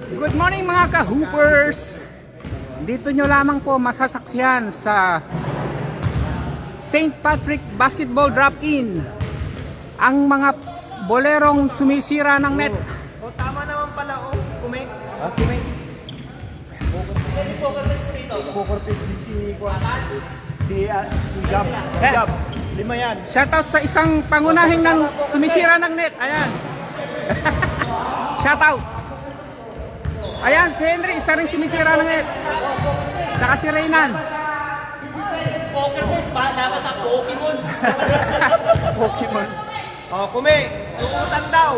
Good morning mga ka-hoopers! Dito nyo lamang po masasaksihan sa St. Patrick Basketball Drop-In ang mga bolerong sumisira ng net. O tama naman pala kumik. Kumik. Poker face si Gab. Gab. 5 yan. Shoutout sa isang pangunahing ng sumisira ng net. Ayan. Shoutout. Ayan, si Henry, isa rin sumisira ng net. Saka si Reynan. Poker face ba? Dapat sa Pokemon. Pokemon. O kumik. Suutan daw.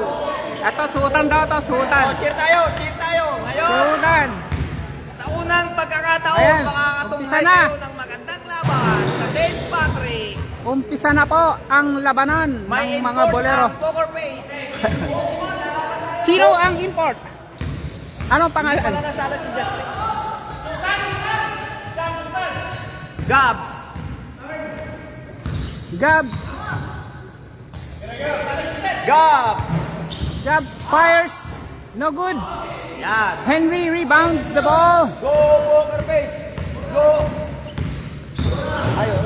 Ito, suutan daw ito, suutan. O cheer tayo. Ngayon. Suutan. Sa unang pagkakataon, Ayan, makakatunghay umpisa na. kayo ng magandang laban sa St. Patrick. Umpisa na po ang labanan May ng mga import bolero. ng poker face. Sino ang import? Anong pangalan? Wala nasala si Justin. Gab. Gab. Gab. Gab fires. No good. Yan. Henry rebounds the ball. Go poker face. Go.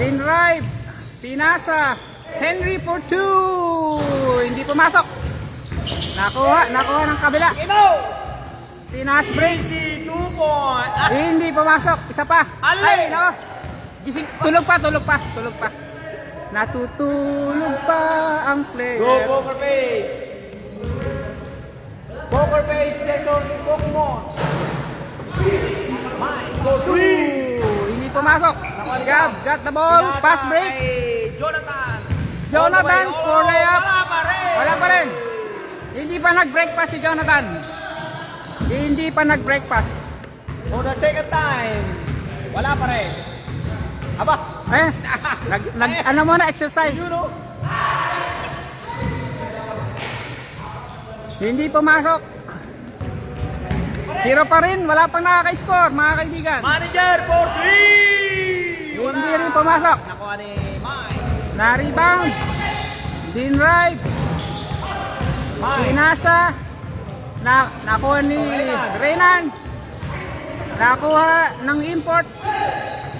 Pinrive. Pinasa. Henry for 2. Hindi pumasok. Nakuha ng kabila. Ino. Pinas break. Easy 2 point. Hindi pumasok. Isa pa. Ali! Ay, no. Gising. Tulog pa. Natutulog pa ang player. Go poker face. Poker face versus Pokemon. Go 3. Hindi pumasok. Gab got the ball. Pass break. Jonathan. Jonathan for layup. Wala pa rin. Hindi pa nag-break pass si Jonathan. Hindi pa nag-break pass. For the second time. Wala pa rin. Aba. Eh, ano muna, exercise. You know. Hindi pumasok. 0 pa rin, wala pang nakaka-score, mga kaibigan. Manager for 3. Hindi rin pumasok. Nakuha ni Mike. Na-rebound. Dinrive. Mike. Pinasa. Nakuha ni Reynan. Nakuha ng import.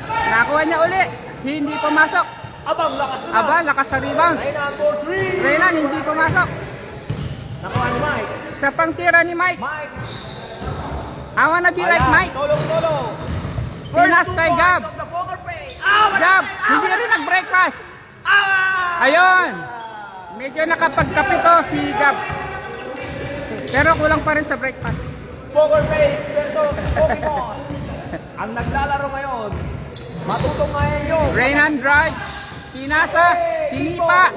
Nakuha niya uli. Hindi pumasok. Abang lakas na. Aba, lakas sa rebound. Reynan for 3. Reynan, hindi pumasok. Nakuha ni Mike. Sa pangtira ni Mike. Mike. I wanna be like Ayan, Mike. Solo. Pinas First 2 kay points Gab. of the poker face. Gab, hindi rin nag-break pass. Ayun. Medyo nakapagkapito si Gab. Pero kulang pa rin sa break pass. Poker face versus Pokemon. Ang naglalaro ngayon, matutunghayan nyo. Reynan drives. Pinasa. Sinipa.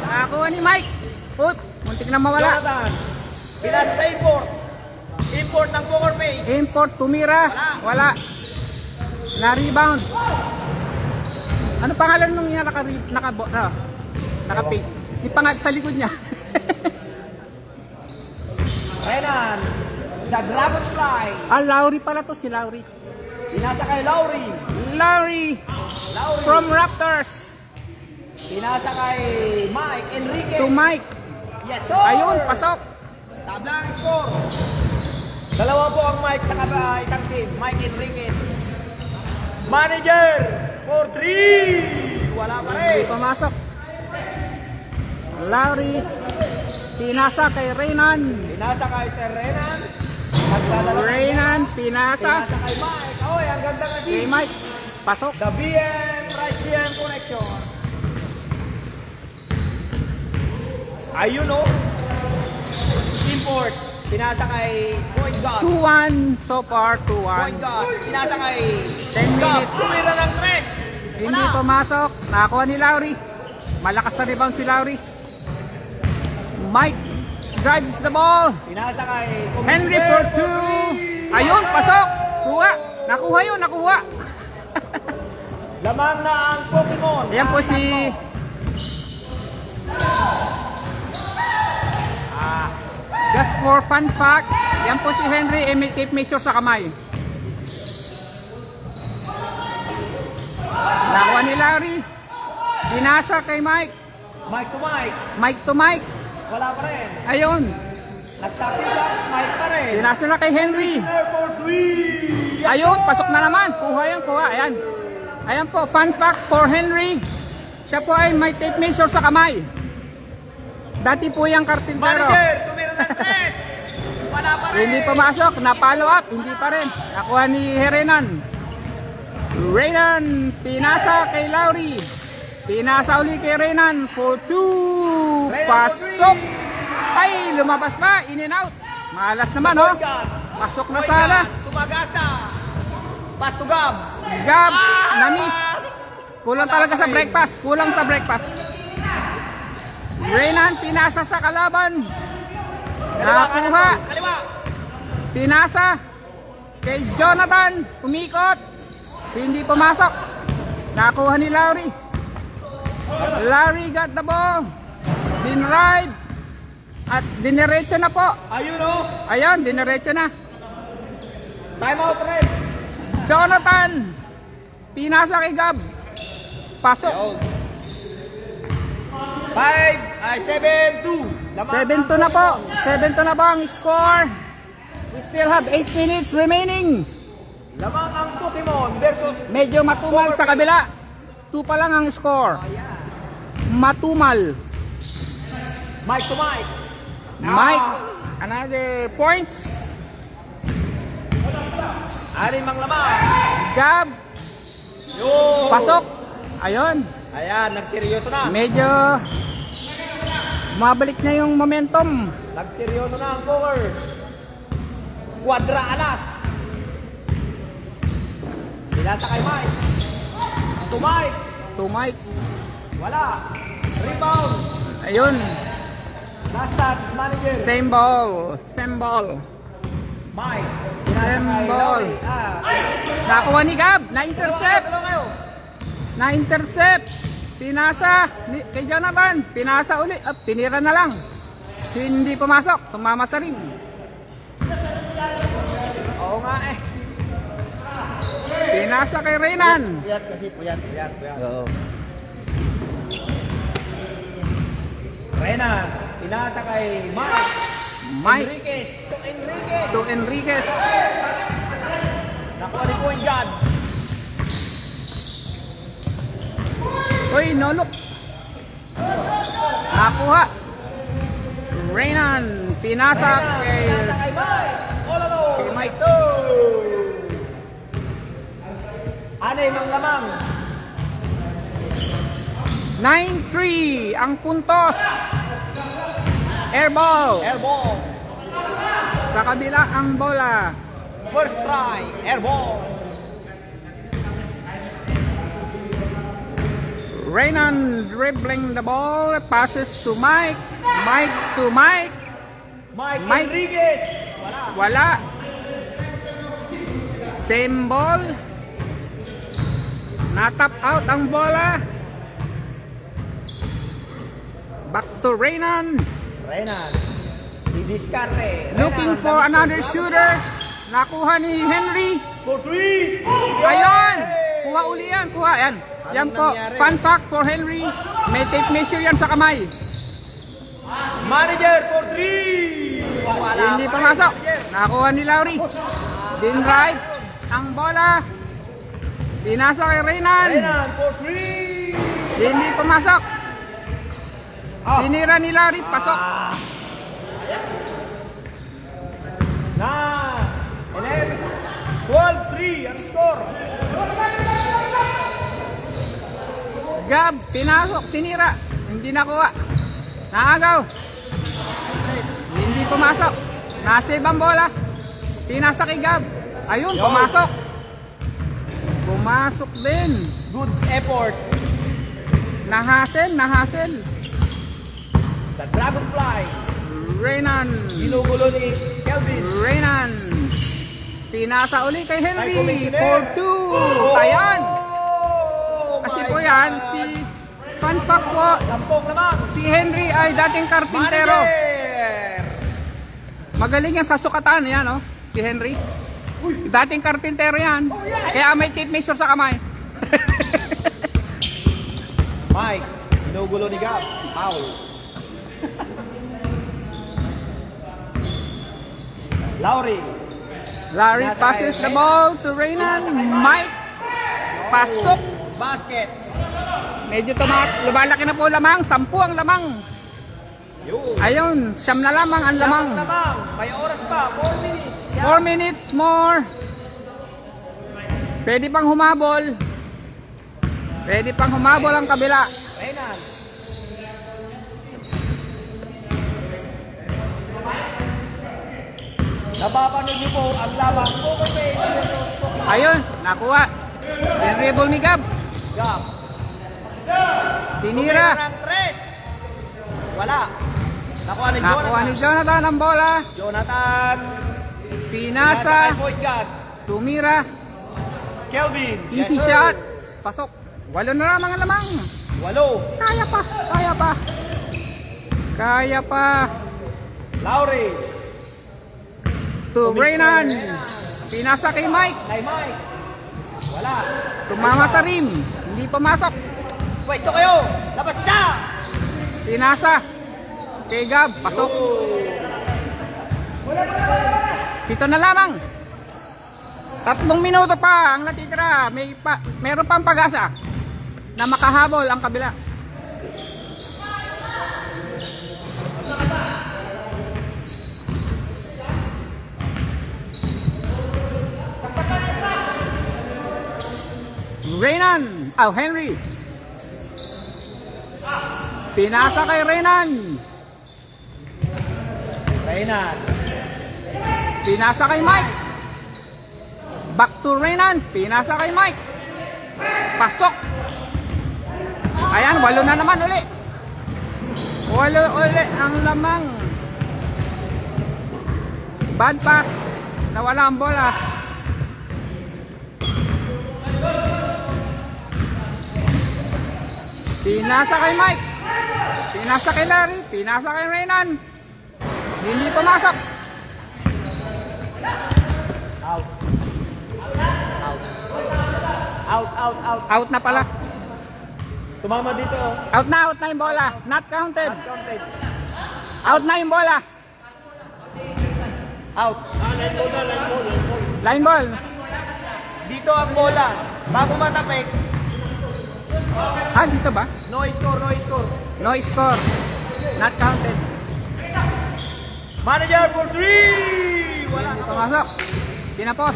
Nakuha ni Mike. Put. Muntik na mawala. Jonathan. Pinas sa import. Import ng poker face. Import. Tumira. Wala. Na-rebound. Ano pangalan nung niya naka-pick? Di pa nga sa likod niya. Renan. The Dragonfly. Lowry pala to, si Lowry. Pinasa kay Lowry. Lowry from Raptors Pinasa kay Mike Enriquez. to Mike. Yes, sir. Ayun, pasok. Tabla ang score. Dalawa po ang Mike sa isang team. Mike Enriquez. Manager for 3. Wala pa rin. Hindi pumasok. Lowry. Pinasa kay Reynan. Pinasa kay Sir Renan. Naglalaro. Reynan, pinasa. Pinasa kay Mike. Oy, ang ganda ng Kay team. Mike. Pasok. The BM, Price BM connection. Ayun o. Import. Pinasa kay Point Guard. 2-1 so far, Point 2-1. Guard. Pinasa kay 10 minutes. Tumira ng 3. Hindi pumasok. Nakakuha ni Lowry. Malakas sa rebound si Lowry. Mike drives the ball. Pinasa kay Henry for 2. Ayun, pasok. Kuha. Nakuha yun, nakuha. Lamang na ang Pokemon. Ayan po si... Just for fun fact, yan po si Henry, may tape measure sa kamay. Nakuha ni Larry. Binasa kay Mike. Mike to Mike. Mike to Mike. Wala pa rin. Ayun. Nagtapitan, Mike pa rin. Pinasa na kay Henry. Winner for 3. Ayun, pasok na naman. Kuha yan, kuha. Ayan. Ayan po, fun fact for Henry. Siya po ay may tape measure sa kamay. Dati po yung karpintero. Manager, tumira ng 3. Wala pa rin. Hindi pumasok, na-follow up, hindi pa rin. Nakuha ni Renan. Renan, pinasa kay Lowry. Pinasa uli kay Renan for 2. Pasok. Ay, lumabas pa, in and out. Malas naman, oh. Pasok na sana. Sumagasa. Pass to Gab. Gab, na-miss. Kulang talaga sa breakfast. Kulang sa breakfast. Renan, pinasa sa kalaban. Nakuha. Kaliwa. Pinasa kay Jonathan. Umikot. Hindi pumasok. Nakuha ni Lowry. Lowry got the ball. Dinrive. At diniretso na po. Ayun o. Ayan, diniretso na. Time out red. Jonathan. Pinasa kay Gab. Pasok. 7-2. 7-2 na po. 7-2 na ba ang score? We still have 8 minutes remaining. Lamang ang Pokemon versus Medyo matumal sa kabila. 2 pa lang ang score. Matumal. Mike to Mike. Mike, another points. Alin mang lamang. Gab, Yo. pasok. Ayun. Ayan, nagseryoso na. Medyo mabalik na yung momentum. Nagseryoso na ang poker. Quadra alas. Pinasa kay Mike. To Mike. To Mike. Wala. Rebound. Ayun. Last touch, manager. Same ball. Same ball. Mike. Same Pinasa kay ball. Lowry. Nakuha ni Gab. Na-intercept. Dalawa kayo. Na-intercept. Pinasa kay Jonathan. Pinasa uli. At tinira na lang. Hindi pumasok. Tumama sa rim. Oo nga eh. Pinasa kay Renan. Puyat kasi, puyat. Oo. Renan. Pinasa kay Mike. Mike Enriquez. To Enriquez. to Enriquez. Nakuha ni point guard. Uy, no look. Nakuha. Renan. Pinasa kay Pinasa kay Mike. All alone. Kay Mike. So. Anay mang lamang. 9-3 ang puntos. Airball. Airball. Sa kabila ang bola. First try. Airball. Renan dribbling the ball. Passes to Mike. Mike to Mike. Mike Mike. Enriquez. Wala. Wala. Same ball. Natap out ang bola. Back to Renan. Renan. Didiskarte. Looking for another shooter. Nakuha ni Henry. For 3. Ayun! Kuha uli yan. Kuha. Yan. Yan po. nangyari? Fun fact for Henry. May tape measure yan sa kamay. Manager for 3. Wala Hindi pa pumasok. rin, manager. Nakuha ni Lowry. Dinrive ang bola. Pinasa kay Renan. Renan for 3. Hindi pumasok. Ah. Tinira ni Lowry. Pasok. Na 11 12-3 ang score. Gab. Pinasok. Tinira. Hindi nakuha. Naagaw. Hindi pumasok. Nasave ang bola. Pinasa kay Gab. Ayun, Yo. pumasok. Pumasok din. Good effort. Nahasel. The Dragonfly. Renan. Ginugulo ni Kelvin. Renan. Pinasa uli kay Henry. Ay, commissioner. For 2. Ayan. Oh Kasi my po yan, God. si fun fact po, Sampung naman. si Henry ay dating karpintero. Manager. Magaling yan sa sukatan. Yan, oh. Si Henry. Dating karpintero yan. Kaya may tape measure sa kamay. Mike. Ginugulo ni Gab. Foul. Lowry. Larry passes the ball to Reynan. Mike. Pasok. Basket. Medyo lumalaki na po lamang. 10 ang lamang. Yun. Ayun, 9 na lamang ang lamang. Lamang. May oras pa. 4 minutes. 4 minutes more. Pwede pang humabol. Pwede pang humabol ang kabila. Renan. Napapanood niyo po ang labang Poker Face. Ayun, nakuha. Dribble ni Gab. Gab. Tinira. Ng 3. Wala. Nakuha ni Nakuha ni Jonathan. Jonathan ang bola. Jonathan. Pinasa. Nasa point guard. Tumira. Kelvin. Easy Yes, sir. shot. Pasok. 8 na lamang ang lamang. 8. Kaya pa. Kaya pa. Kaya pa. Lowry. To Reynan. Pinasa kay Mike. Kay Mike. Wala. Tumama sa rim. Hindi pumasok. Pwesto kayo. Labas siya. Pinasa. Kay Gab. Pasok. 7 na lamang. 3 minuto pa ang natitira. Meron pang pag-asa na makahabol ang kabila. Reynan. Henry. Pinasa kay Reynan. Renan. Pinasa kay Mike. Back to Reynan. Pinasa kay Mike. Pasok. Ayan, 8 na naman uli. 8 uli ang lamang. Bad pass. Nawala ang bola. Pinasa kay Mike. Pinasa kay Larry. Pinasa kay Reynan. Hindi pumasok. Out. Out. Out, out, out. Out na pala. Tumama dito. Out na yung bola. Not counted. Not counted. Out na yung bola. Out. Line ball na, line ball, line ball. Line ball. Dito ang bola. Bago matapik, Dito ba? no score, no score. No score. Not counted. Manager for 3! Wala Hindi na. pumasok. Tinapos.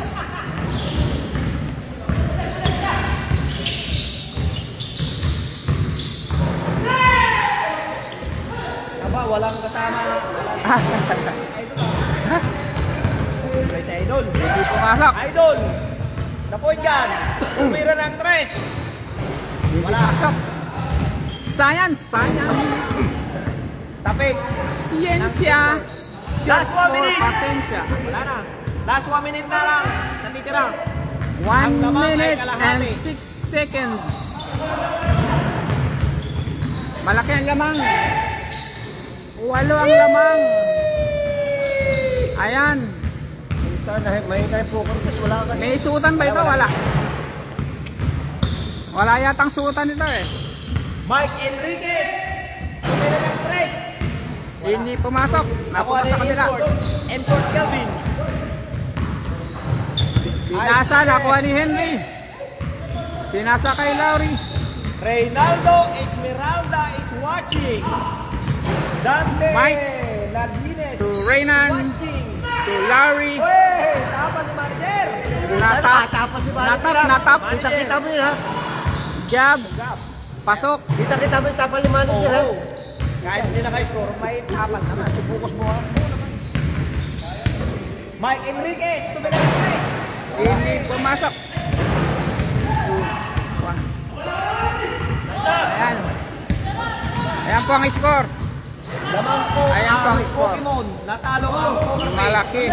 Aba, walang kasama. Ay, sa Idol. Hindi pumasok. Idol. The point gun. Umira ng 3. Hindi pumasok. Science. Tapik. Siyensya. Last 1 minute. Pasensya. Wala na. Last 1 minute na lang. Natitira. 1 Ang lamang ay minute kalahati. and 6 seconds. Malaki ang lamang. 8 ang lamang. Ayan. Sana may tayo poker kasi wala ka. May suotan ba ito? Wala. Wala yatang suotan ito eh. Mike Enriquez. Umira ng 3. Hindi pumasok. Napunta sa kanila. Enport Kelvin. Pinasa, nakuha ni Henry. Pinasa kay Lowry. Reynaldo Esmeralda is watching. Dante Mike. Ladines To Reynan. watching. To Lowry. Wey! Tapan ni Manager. Natap. Kita mo yun ha. Jab. Pasok. Kita mo yung tapan ni Manager ha. Kahit hindi naka-score, may tapan naman. Subukas mo ha. Mike Enriquez. Tumila ng 3. Hindi pumasok. Ayan. Ayan po ang score. Lamang po Ayan po ang ang score. Pokemon. Natalo ang Pokemon. Malaki.